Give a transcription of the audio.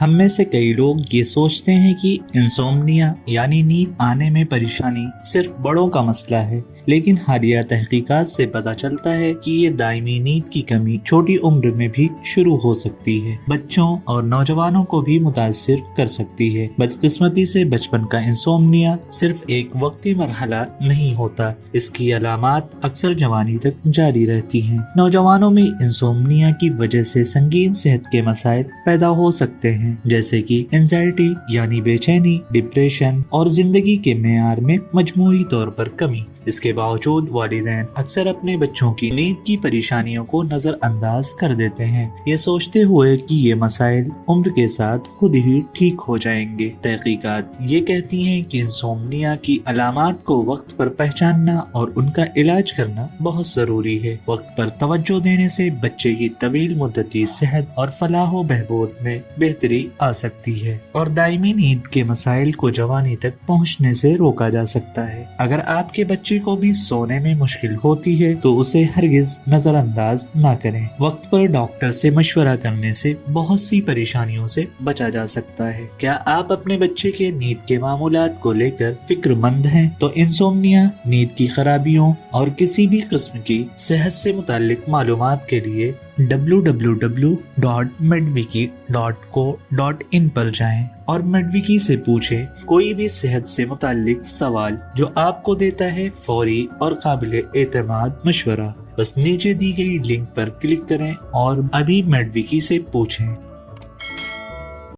हम में से कई लोग ये सोचते हैं कि इंसोम्निया यानी नींद आने में परेशानी सिर्फ बड़ों का मसला है, लेकिन हालिया तहकीकात से पता चलता है कि ये दायमी नींद की कमी छोटी उम्र में भी शुरू हो सकती है, बच्चों और नौजवानों को भी मुतासिर कर सकती है। बदकिस्मती से बचपन का इंसोम्निया सिर्फ एक वक्ती मरहला नहीं होता, इसकी अलामात अक्सर जवानी तक जारी रहती हैं। नौजवानों में इंसोम्निया की वजह से संगीन सेहत के मसाइल पैदा हो सकते हैं, जैसे कि एंजाइटी यानी बेचैनी, डिप्रेशन और जिंदगी के मेयार में मजमूई तौर पर कमी। इसके बावजूद वालिदैन अक्सर अपने बच्चों की नींद की परेशानियों को नजरअंदाज कर देते हैं, ये सोचते हुए कि ये मसाइल उम्र के साथ खुद ही ठीक हो जाएंगे। तहकीकात ये कहती हैं कि इंसोम्निया की अलामात को वक्त पर पहचानना और उनका इलाज करना बहुत जरूरी है। वक्त पर तवज्जो देने से बच्चे की तवील मुद्दती सेहत और फलाह व बहबूद में बेहतरी आ सकती है और दायमी नींद के मसाइल को जवानी तक पहुँचने से रोका जा सकता है। अगर आपके बच्चे को भी सोने में मुश्किल होती है तो उसे हरगिज नजरअंदाज ना करें। वक्त पर डॉक्टर से मशवरा करने से बहुत सी परेशानियों से बचा जा सकता है। क्या आप अपने बच्चे के नींद के मामूलात को लेकर फिक्रमंद हैं? तो इंसोम्निया, नींद की खराबियों और किसी भी किस्म की सेहत से मुताल्लिक मालूमात के लिए www.medwiki.co.in पर जाएं और मेडविकी से पूछें कोई भी सेहत से मुताल्लिक सवाल जो आपको देता है फौरी और काबिल एतमाद मशवरा। बस नीचे दी गई लिंक पर क्लिक करें और अभी मेडविकी से पूछें।